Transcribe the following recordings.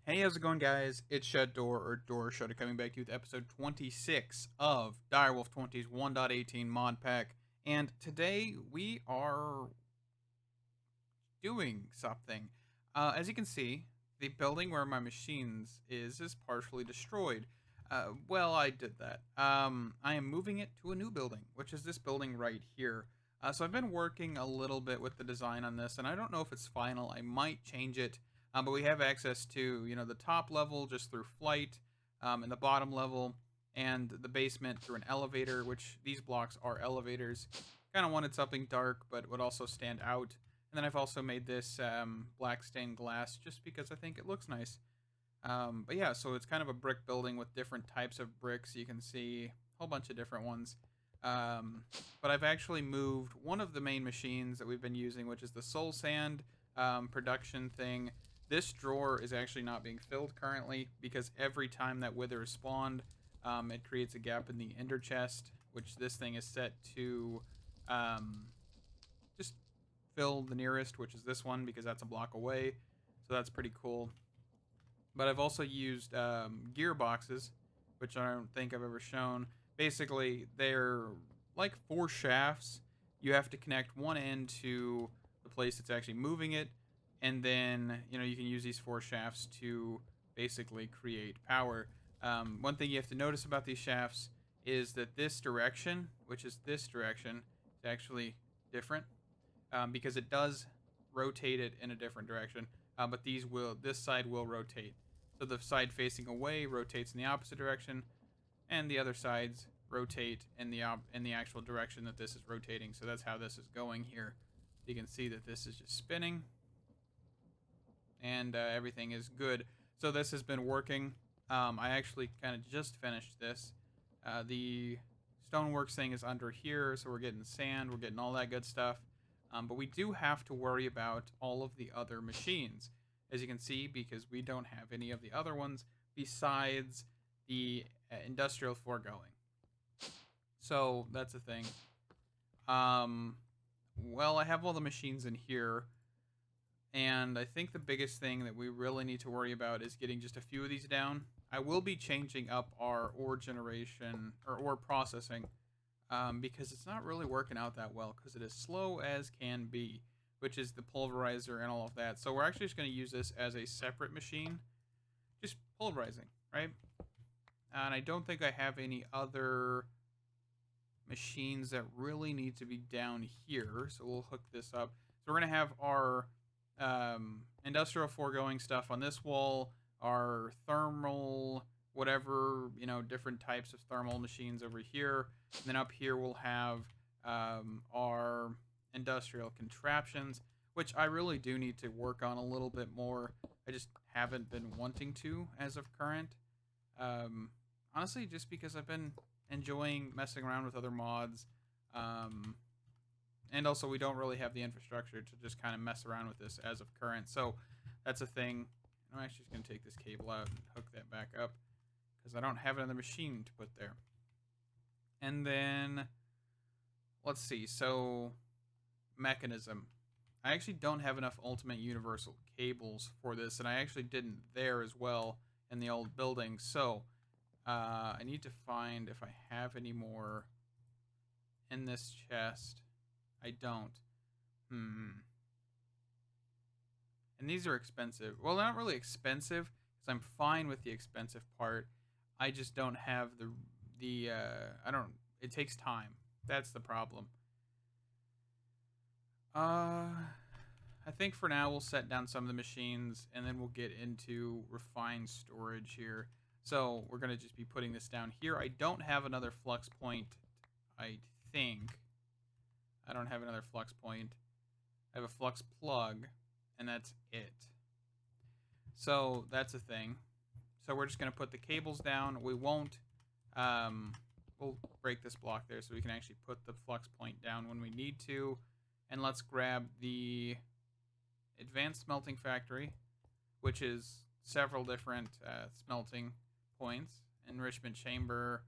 Hey, how's it going, guys? It's Shut Door or Door Shutter coming back to you with episode 26 of Direwolf20's 1.18 mod pack. And today we are doing something. As you can see, the building where my machines is partially destroyed. Well, I did that. I am moving it to a new building, which is this building right here. So I've been working a little bit with the design on this, and I don't know if it's final. I might change it, but we have access to the top level just through flight, and the bottom level and the basement through an elevator. Which these blocks are elevators. Kind of wanted something dark, but would also stand out. And then I've also made this black stained glass just because I think it looks nice. But yeah, so it's kind of a brick building with different types of bricks. You can see a whole bunch of different ones. But I've actually moved one of the main machines that we've been using, which is the soul sand production thing. This drawer is actually not being filled currently because every time that wither is spawned, it creates a gap in the ender chest, which this thing is set to just fill the nearest, which is this one because that's a block away. So that's pretty cool. But I've also used gearboxes, which I don't think I've ever shown. Basically, they're like four shafts. You have to connect one end to the place that's actually moving it, and then you can use these four shafts to basically create power. One thing you have to notice about these shafts is that this direction, which is this direction, is actually different because it does rotate it in a different direction. But this side will rotate. So the side facing away rotates in the opposite direction, and the other sides rotate in the actual direction that this is rotating. So that's how this is going here. You can see that this is just spinning, and everything is good. So this has been working. I actually kind of just finished this. The stoneworks thing is under here, so we're getting sand, we're getting all that good stuff. But we do have to worry about all of the other machines, as you can see, because we don't have any of the other ones besides the industrial foregoing. So that's a thing. Well, I have all the machines in here, and I think the biggest thing that we really need to worry about is getting just a few of these down. I will be changing up our ore generation or ore processing because it's not really working out that well because it is slow as can be, which is the pulverizer and all of that. So we're actually just going to use this as a separate machine, just pulverizing, right? And I don't think I have any other machines that really need to be down here, so we'll hook this up. So we're going to have our industrial foregoing stuff on this wall, our thermal, whatever, different types of thermal machines over here. And then up here we'll have our industrial contraptions, which I really do need to work on a little bit more. I just haven't been wanting to as of current. Honestly, just because I've been enjoying messing around with other mods. And also we don't really have the infrastructure to just kind of mess around with this as of current. So that's a thing. I'm actually just going to take this cable out and hook that back up because I don't have another machine to put there. And then let's see. So mechanism. I actually don't have enough ultimate universal cables for this, and I actually didn't there as well in the old building. So I need to find if I have any more in this chest. I don't. And these are expensive. Well, they're not really expensive because I'm fine with the expensive part. I just don't have the I don't. It takes time. That's the problem. I think for now we'll set down some of the machines and then we'll get into refined storage here. So we're gonna just be putting this down here. I don't have another flux point. I think. I don't have another flux point. I have a flux plug, and that's it. So that's a thing. So we're just going to put the cables down. We won't, we'll break this block there so we can actually put the flux point down when we need to. And let's grab the advanced smelting factory, which is several different smelting points. Enrichment chamber,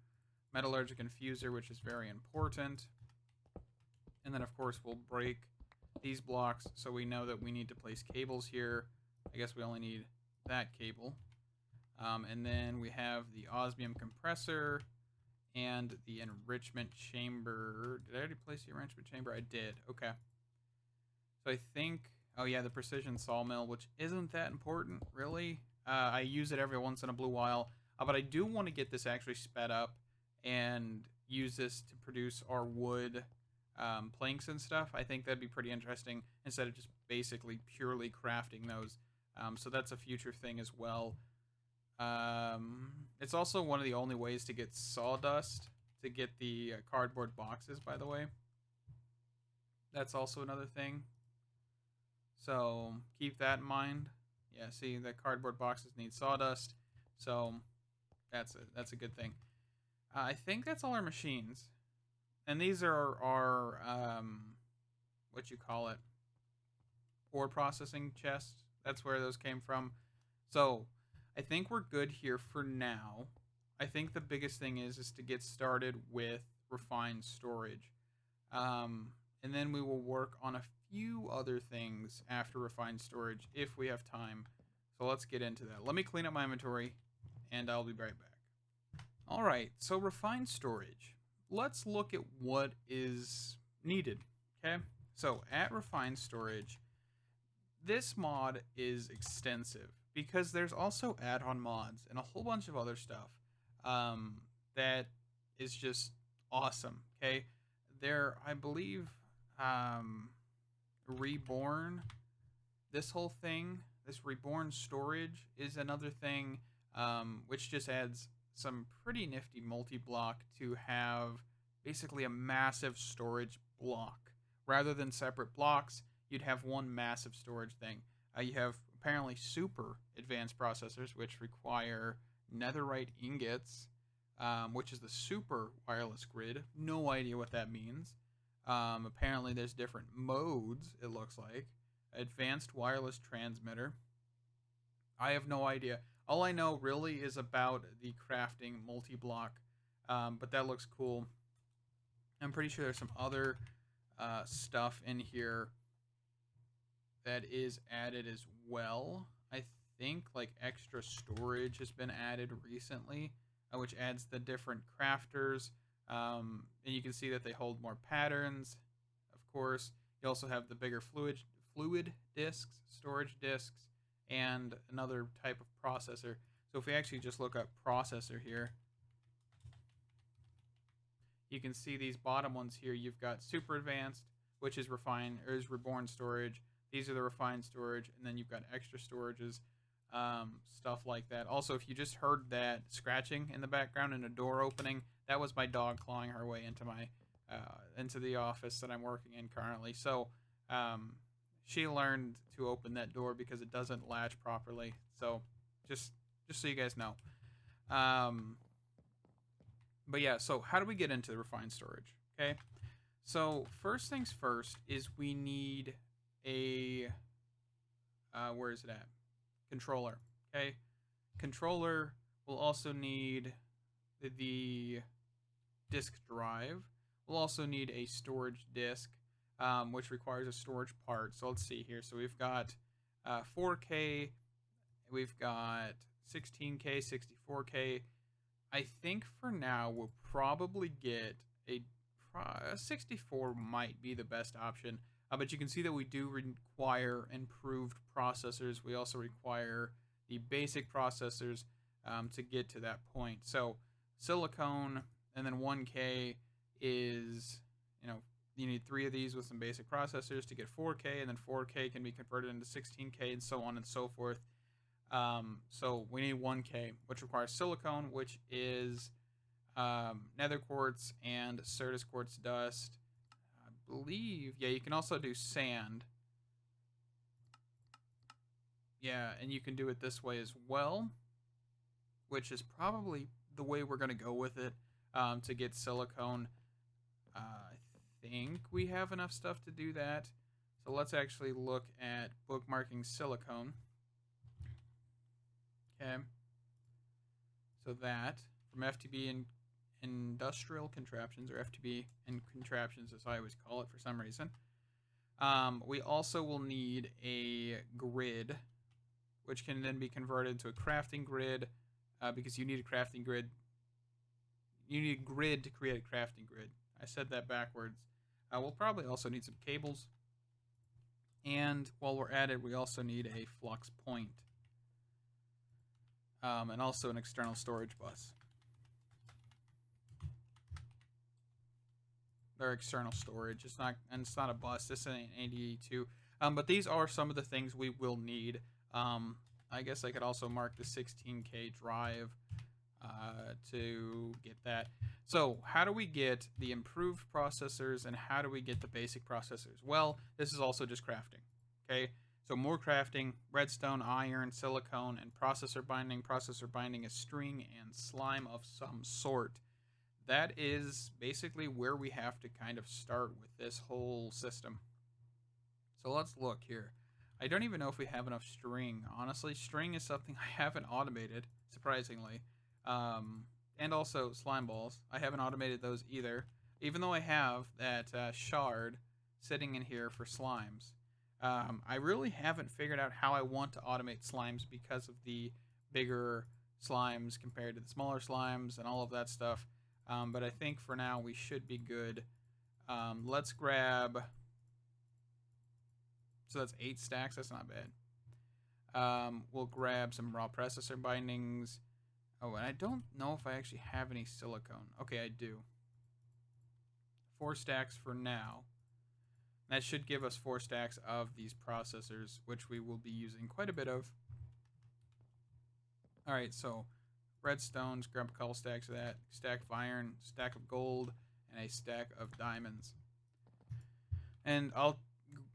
metallurgic infuser, which is very important. And then, of course, we'll break these blocks so we know that we need to place cables here. I guess we only need that cable. And then we have the osmium compressor and the enrichment chamber. Did I already place the enrichment chamber? I did. Okay. So I think, oh yeah, the precision sawmill, which isn't that important, really. I use it every once in a blue while, but I do want to get this actually sped up and use this to produce our wood planks and stuff. I think that'd be pretty interesting instead of just basically purely crafting those. So that's a future thing as well. It's also one of the only ways to get sawdust to get the cardboard boxes, by the way. That's also another thing. So keep that in mind. Yeah, see, the cardboard boxes need sawdust. So that's a good thing. I think that's all our machines. And these are our, what you call it, ore processing chests. That's where those came from. So I think we're good here for now. I think the biggest thing is to get started with refined storage. And then we will work on a few other things after refined storage if we have time. So let's get into that. Let me clean up my inventory and I'll be right back. All right, so refined storage. Let's look at what is needed, okay? So at refined storage, this mod is extensive because there's also add-on mods and a whole bunch of other stuff that is just awesome, okay? There, I believe, Reborn, this whole thing, this Reborn storage is another thing, which just adds some pretty nifty multi-block to have basically a massive storage block. Rather than separate blocks, you'd have one massive storage thing. You have apparently super advanced processors, which require netherite ingots, which is the super wireless grid. No idea what that means. Apparently there's different modes, it looks like. Advanced wireless transmitter. I have no idea. All I know really is about the crafting multi-block, but that looks cool. I'm pretty sure there's some other stuff in here that is added as well. I think like extra storage has been added recently, which adds the different crafters. And you can see that they hold more patterns, of course. You also have the bigger fluid disks, storage disks, and another type of processor. So if we actually just look up processor here, you can see these bottom ones here. You've got super advanced, which is refined, or is reborn storage. These are the refined storage, and then you've got extra storages, stuff like that. Also, if you just heard that scratching in the background and a door opening, that was my dog clawing her way into my into the office that I'm working in currently. So she learned to open that door because it doesn't latch properly. So just so you guys know. But yeah, so how do we get into the refined storage? Okay, so first things first is we need a where is it at? Controller. Okay, controller. We'll also need the disk drive. We'll also need a storage disk, which requires a storage part. So let's see here. So we've got 4K, we've got 16K, 64K. I think for now we'll probably get a 64 might be the best option. But you can see that we do require improved processors. We also require the basic processors to get to that point. So silicone and then 1K is, you need 3 of these with some basic processors to get 4K, and then 4K can be converted into 16K and so on and so forth. So we need 1K, which requires silicone, which is nether quartz and Certus quartz dust. I believe, yeah, you can also do sand. Yeah, and you can do it this way as well, which is probably the way we're going to go with it to get silicone. I think we have enough stuff to do that. So let's actually look at bookmarking silicone. Okay. So that from FTB and industrial contraptions, or FTB and contraptions as I always call it for some reason. We also will need a grid, which can then be converted into a crafting grid, because you need a crafting grid. You need a grid to create a crafting grid. I said that backwards. We'll probably also need some cables. And while we're at it, we also need a flux point. And also an external storage bus. They're external storage. It's not a bus. This ain't an ADE2. But these are some of the things we will need. I guess I could also mark the 16K drive to get that. So how do we get the improved processors and how do we get the basic processors? Well, this is also just crafting. Okay, so more crafting, redstone, iron, silicone, and processor binding. Processor binding is string and slime of some sort. That is basically where we have to kind of start with this whole system. So let's look here. I don't even know if we have enough string. Honestly, string is something I haven't automated, surprisingly. And also slime balls. I haven't automated those either, even though I have that shard sitting in here for slimes. I really haven't figured out how I want to automate slimes because of the bigger slimes compared to the smaller slimes and all of that stuff. But I think for now we should be good. Let's grab... So that's 8 stacks. That's not bad. We'll grab some raw processor bindings. Oh, and I don't know if I actually have any silicone. Okay, I do. 4 stacks for now. That should give us 4 stacks of these processors, which we will be using quite a bit of. Alright, so redstones, grab a couple stacks of that. Stack of iron, stack of gold, and a stack of diamonds. And I'll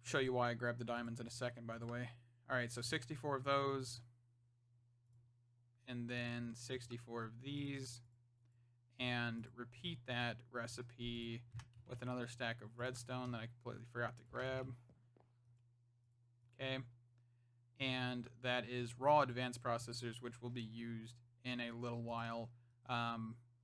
show you why I grabbed the diamonds in a second, by the way. Alright, so 64 of those. And then 64 of these. And repeat that recipe with another stack of redstone that I completely forgot to grab. Okay. And that is raw advanced processors, which will be used in a little while,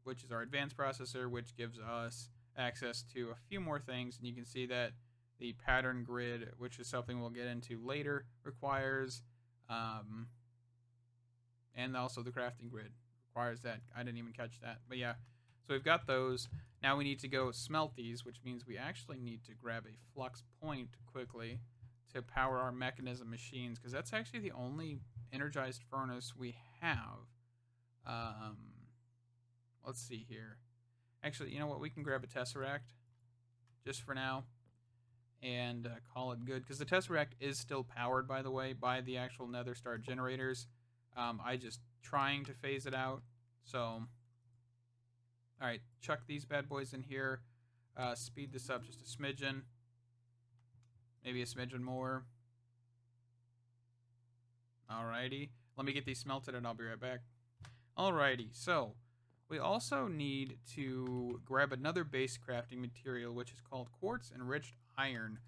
which is our advanced processor, which gives us access to a few more things. And you can see that the pattern grid, which is something we'll get into later, requires, and also the crafting grid requires that. I didn't even catch that. But yeah, so we've got those. Now we need to go smelt these, which means we actually need to grab a flux point quickly to power our mechanism machines, because that's actually the only energized furnace we have. Let's see here. Actually, you know what? We can grab a tesseract just for now and call it good, because the tesseract is still powered, by the way, by the actual nether star generators. I just trying to phase it out. So, alright, chuck these bad boys in here. Speed this up just a smidgen. Maybe a smidgen more. Alrighty. Let me get these smelted and I'll be right back. Alrighty, so we also need to grab another base crafting material, which is called quartz enriched iron.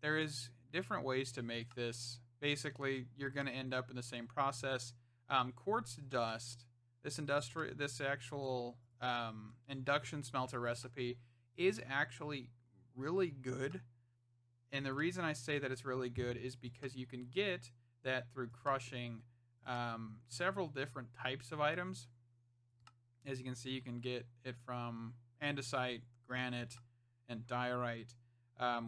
There is different ways to make this. Basically, you're going to end up in the same process. Quartz dust, this actual induction smelter recipe is actually really good. And the reason I say that it's really good is because you can get that through crushing several different types of items. As you can see, you can get it from andesite, granite, and diorite,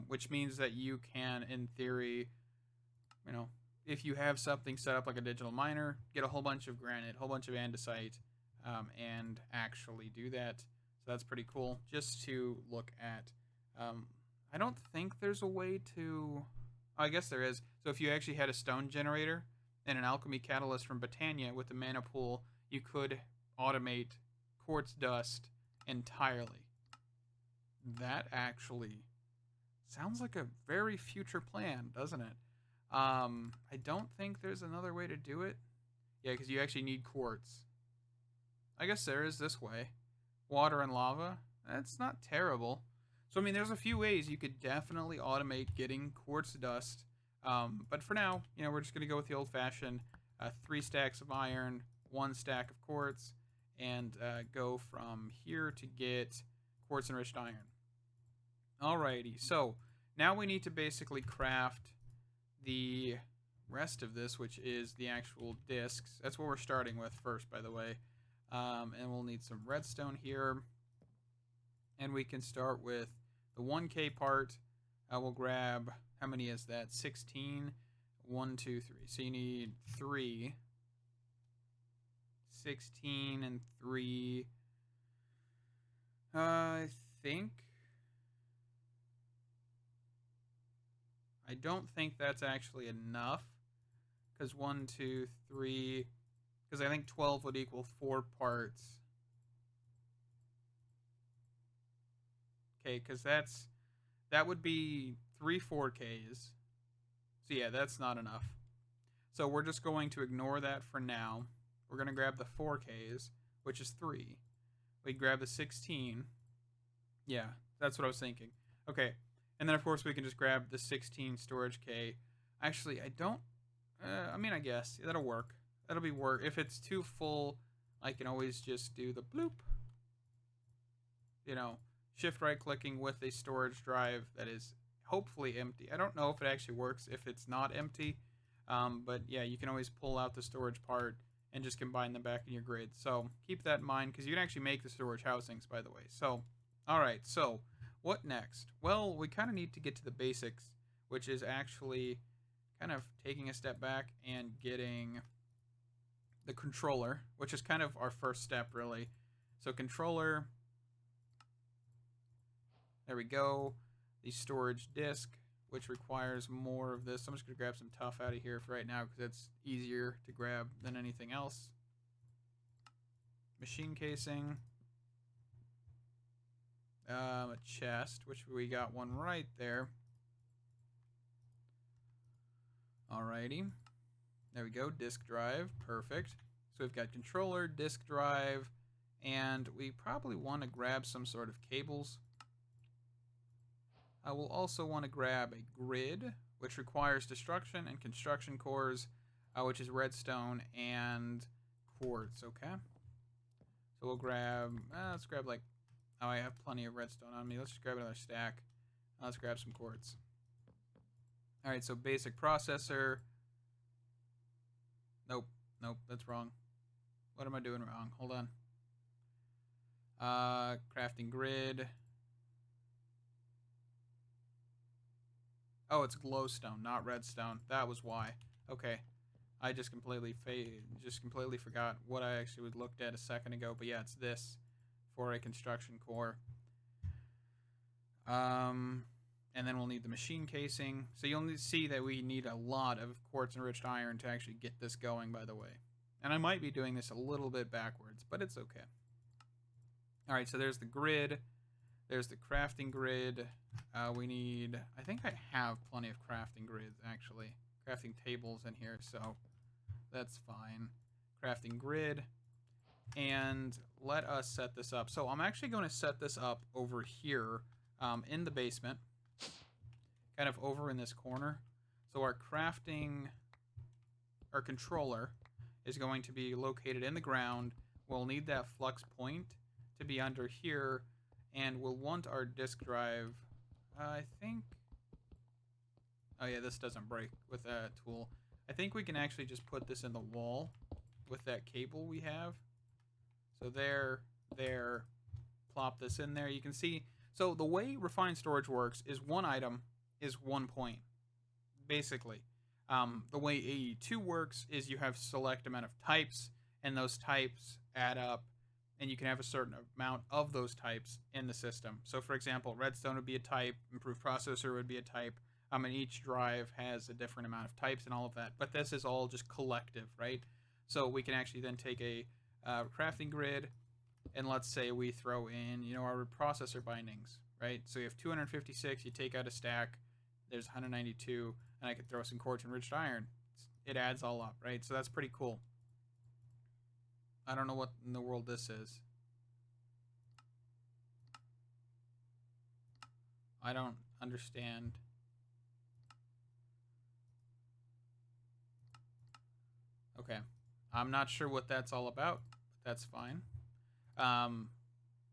which means that you can, in theory, you know, if you have something set up like a digital miner, get a whole bunch of granite, a whole bunch of andesite, and actually do that. So that's pretty cool. Just to look at, I don't think there's a way to, oh, I guess there is. So if you actually had a stone generator and an alchemy catalyst from Botania with the mana pool, you could automate quartz dust entirely. That actually sounds like a very future plan, doesn't it? I don't think there's another way to do it. Yeah, because you actually need quartz. I guess there is this way. Water and lava. That's not terrible. So, I mean, there's a few ways you could definitely automate getting quartz dust. But for now, you know, we're just going to go with the old-fashioned 3 stacks of iron, 1 stack of quartz, and go from here to get quartz-enriched iron. Alrighty, so now we need to basically craft the rest of this, which is the actual discs. That's what we're starting with first, by the way. And we'll need some redstone here. And we can start with the 1K part. We'll grab, how many is that? 16. 1, 2, 3. So you need 3. 16 and 3. I think. I don't think that's actually enough. Because 1, 2, 3. Because I think 12 would equal 4 parts. Okay, because that would be 3 4Ks. So yeah, that's not enough. So we're just going to ignore that for now. We're going to grab the 4Ks, which is 3. We grab the 16. Yeah, that's what I was thinking. Okay, and then of course we can just grab the 16 storage K. Actually, I don't... I mean, I guess that'll work. That'll be work. If it's too full, I can always just do the bloop. You know, shift right clicking with a storage drive that is hopefully empty. I don't know if it actually works if it's not empty, but yeah, you can always pull out the storage part and just combine them back in your grid. So keep that in mind, because you can actually make the storage housings, by the way. So, all right, so what next? Well, we kind of need to get to the basics, which is actually kind of taking a step back and getting the controller, which is kind of our first step, really. So controller, there we go. The storage disk, which requires more of this. I'm just going to grab some tough out of here for right now because it's easier to grab than anything else. Machine casing. A chest, which we got one right there. Alrighty. There we go. Disk drive. Perfect. So we've got controller, disk drive, and we probably want to grab some sort of cables. I will also want to grab a grid, which requires destruction and construction cores, which is redstone and quartz, okay? So we'll grab, let's grab like, oh, I have plenty of redstone on me. Let's just grab another stack. Let's grab some quartz. All right, so basic processor. Nope, that's wrong. What am I doing wrong? Hold on. Crafting grid. Oh, it's glowstone, not redstone. That was why. Okay, I just completely forgot what I actually looked at a second ago. But yeah, it's this for a construction core. And then we'll need the machine casing. So you'll see that we need a lot of quartz enriched iron to actually get this going, by the way. And I might be doing this a little bit backwards, but it's okay. All right, so there's the grid. There's the crafting grid. We need, I think I have plenty of crafting grids, actually. Crafting tables in here, so that's fine. Crafting grid. And let us set this up. So I'm actually going to set this up over here in the basement. Kind of over in this corner. So our controller is going to be located in the ground. We'll need that flux point to be under here. And we'll want our disk drive, I think... Oh yeah, this doesn't break with that tool. I think we can actually just put this in the wall with that cable we have. So there, plop this in there. You can see, so the way refined storage works is one item is 1 point, basically. The way AE2 works is you have select amount of types, and those types add up, and you can have a certain amount of those types in the system. So for example, redstone would be a type, improved processor would be a type, and each drive has a different amount of types and all of that. But this is all just collective, right? So we can actually then take a crafting grid, and let's say we throw in, our processor bindings, right? So you have 256, you take out a stack, there's 192, and I could throw some quartz enriched iron. It adds all up, right? So that's pretty cool. I don't know what in the world this is. I don't understand. Okay. I'm not sure what that's all about, but that's fine.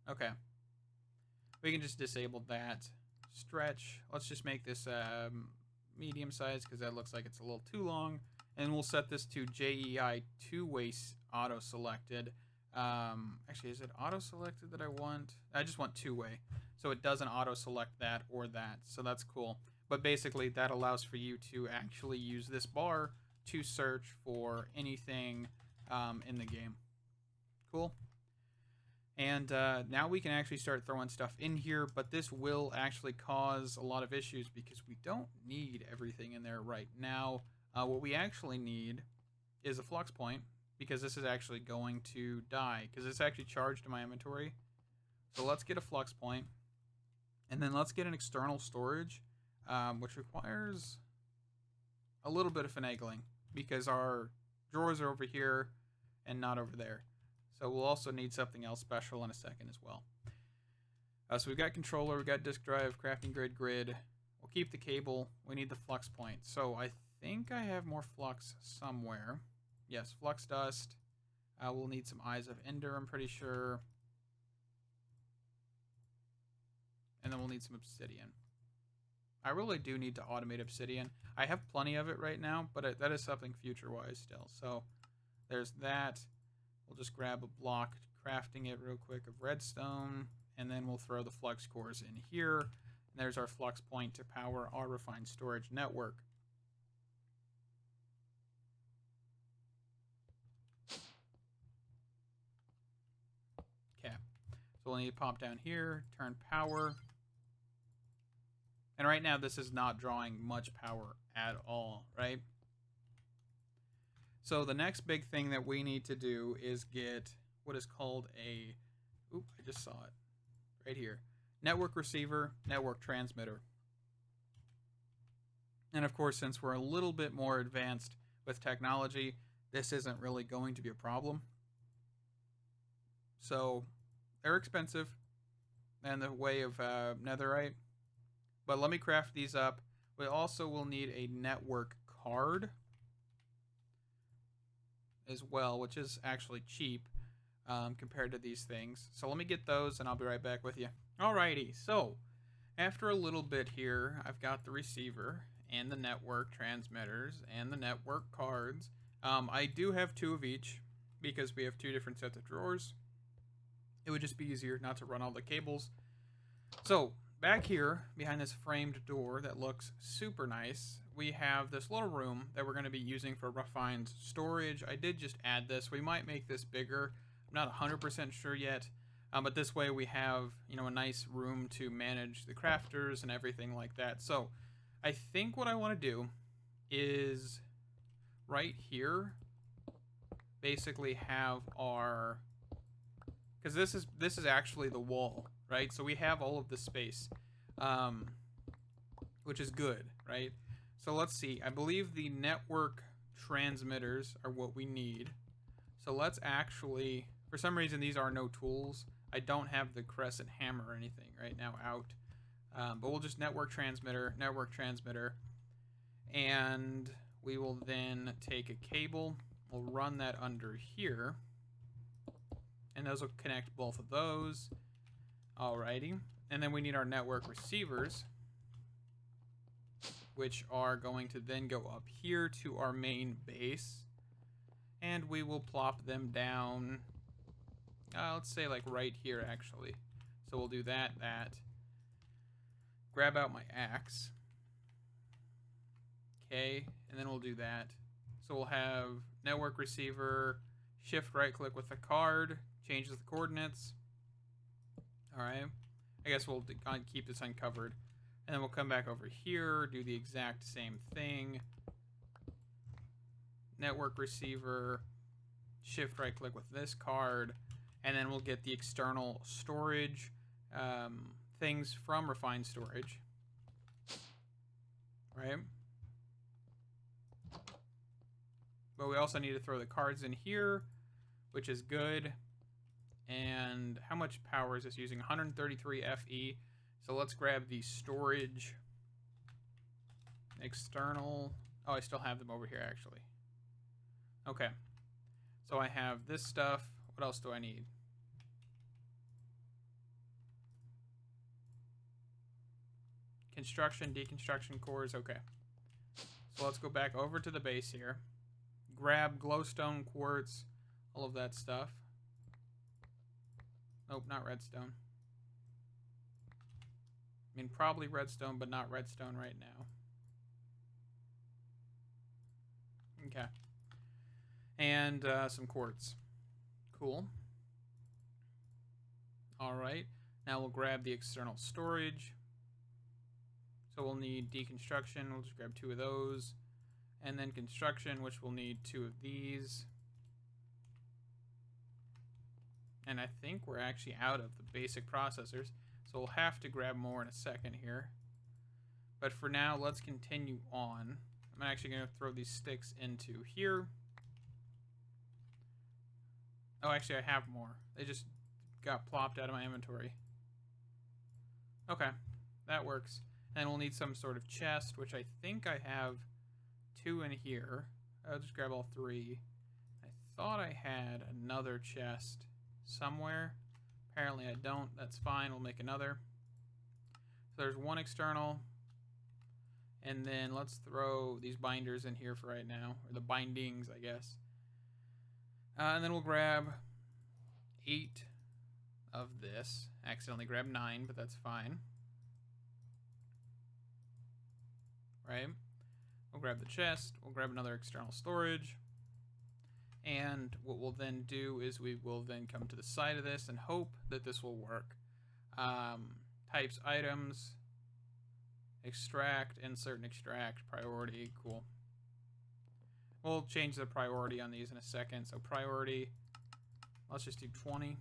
Okay. We can just disable that. Stretch. Let's just make this medium size because that looks like it's a little too long. and we'll set this to JEI two-way auto selected. Actually, is it auto selected that I want? I just want two-way, so it doesn't auto select that or that, so that's cool. But basically that allows for you to actually use this bar to search for anything in the game. Cool. And now we can actually start throwing stuff in here, but this will actually cause a lot of issues because we don't need everything in there right now. What we actually need is a flux point, because this is actually going to die, because it's actually charged in my inventory. So let's get a flux point, and then let's get an external storage, which requires a little bit of finagling, because our drawers are over here and not over there. So we'll also need something else special in a second as well. So we've got controller, we've got disk drive, crafting grid. We'll keep the cable. We need the flux point. So I think I have more flux somewhere. Yes, flux dust. We'll need some eyes of Ender, I'm pretty sure. And then we'll need some obsidian. I really do need to automate obsidian. I have plenty of it right now, but that is something future-wise still. So there's that. We'll just grab a block, crafting it real quick, of redstone, and then we'll throw the flux cores in here. And there's our flux point to power our refined storage network. Okay, so we'll need to pop down here, turn power. And right now this is not drawing much power at all, right? So the next big thing that we need to do is get what is called a, oop, I just saw it right here, network receiver, network transmitter. And of course, since we're a little bit more advanced with technology, this isn't really going to be a problem. So they're expensive in the way of netherite, but let me craft these up. We also will need a network card as well, which is actually cheap compared to these things. So let me get those and I'll be right back with you. Alrighty, so after a little bit here, I've got the receiver and the network transmitters and the network cards. I do have two of each because we have two different sets of drawers. It would just be easier not to run all the cables. So back here behind this framed door that looks super nice, we have this little room that we're going to be using for refined storage. I did just add this. We might make this bigger. I'm not 100% sure yet, but this way we have, you know, a nice room to manage the crafters and everything like that. So I think what I want to do is right here basically have our, because this is actually the wall, right? So we have all of the space, which is good, right? So let's see. I believe the network transmitters are what we need. So let's actually, for some reason these are no tools. I don't have the crescent hammer or anything right now out. But we'll just network transmitter, and we will then take a cable. We'll run that under here, and those will connect both of those. Alrighty, and then we need our network receivers, which are going to then go up here to our main base, and we will plop them down, let's say like right here actually. So we'll do that, grab out my axe, okay, and then we'll do that. So we'll have network receiver, shift right click with the card, changes the coordinates. Alright, I guess we'll keep this uncovered. And then we'll come back over here, do the exact same thing. Network receiver, shift right click with this card, and then we'll get the external storage things from refined storage. Right? But we also need to throw the cards in here, which is good. And how much power is this using? 133 FE. So let's grab the storage external. Oh, I still have them over here actually. Okay. So I have this stuff. What else do I need? Construction, deconstruction cores. Okay. So let's go back over to the base here. grab glowstone, quartz, all of that stuff. Nope, not redstone. I mean, probably redstone, but not redstone right now. Okay. And some quartz. Cool. Alright. Now we'll grab the external storage. So we'll need deconstruction. We'll just grab 2 of those. And then construction, which we'll need 2 of these. And I think we're actually out of the basic processors. So we'll have to grab more in a second here. But for now, let's continue on. I'm actually going to throw these sticks into here. Oh, actually, I have more. They just got plopped out of my inventory. Okay, that works. And we'll need some sort of chest, which I think I have 2 in here. I'll just grab all 3. I thought I had another chest somewhere. Apparently I don't. That's fine. We'll make another. So there's 1 external. And then let's throw these binders in here for right now. Or the bindings, I guess. And then we'll grab 8 of this. Accidentally grabbed 9, but that's fine. Right? We'll grab the chest. We'll grab another external storage. And what we'll then do is we will then come to the side of this and hope that this will work. Types, items, extract, insert and extract, priority, cool. We'll change the priority on these in a second. So priority, let's just do 20.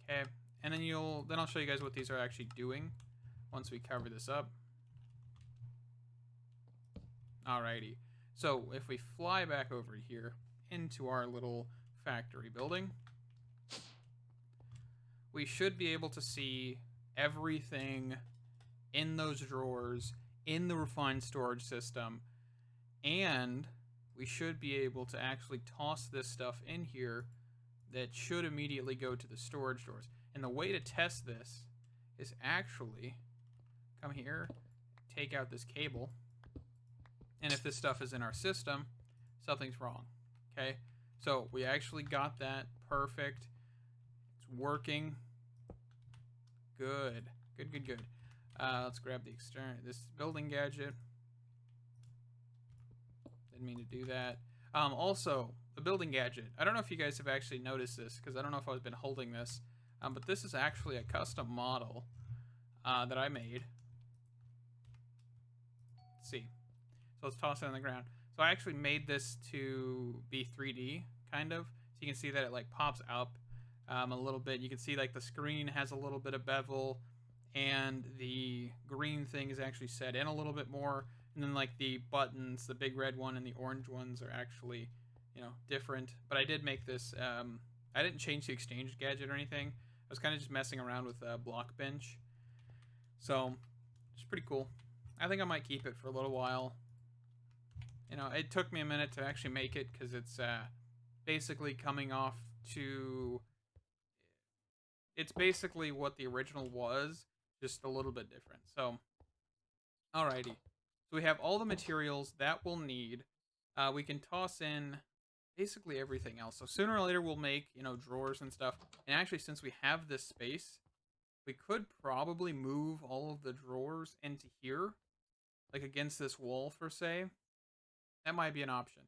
Okay, and then I'll show you guys what these are actually doing once we cover this up. Alrighty. So if we fly back over here into our little factory building, we should be able to see everything in those drawers in the refined storage system, and we should be able to actually toss this stuff in here that should immediately go to the storage drawers. And the way to test this is actually come here, take out this cable, and if this stuff is in our system, something's wrong. Okay, so we actually got that perfect. It's working. Good. Good. Let's grab this building gadget. Didn't mean to do that. Also, the building gadget. I don't know if you guys have actually noticed this, because I don't know if I've been holding this. But this is actually a custom model that I made. Let's see. So let's toss it on the ground. So I actually made this to be 3D, kind of. So you can see that it like pops up a little bit. You can see like the screen has a little bit of bevel, and the green thing is actually set in a little bit more. And then like the buttons, the big red one and the orange ones are actually, different. But I did make this, I didn't change the exchange gadget or anything. I was kind of just messing around with block bench. So it's pretty cool. I think I might keep it for a little while. It took me a minute to actually make it because it's basically coming off to... It's basically what the original was, just a little bit different. So, alrighty. So we have all the materials that we'll need. We can toss in basically everything else. So sooner or later we'll make, drawers and stuff. And actually, since we have this space, we could probably move all of the drawers into here, like against this wall, per se. That might be an option.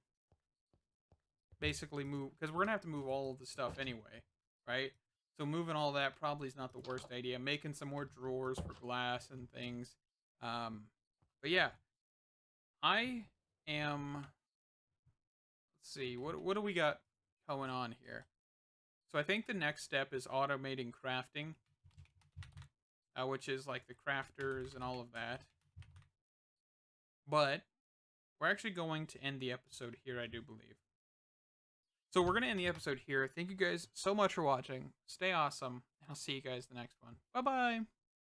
Basically move, because we're going to have to move all of the stuff anyway, right? So moving all that probably is not the worst idea. Making some more drawers for glass and things. But yeah, I am... Let's see, what do we got going on here? So I think the next step is automating crafting, which is like the crafters and all of that. But we're actually going to end the episode here, I do believe. So we're going to end the episode here. Thank you guys so much for watching. Stay awesome, and I'll see you guys in the next one. Bye-bye!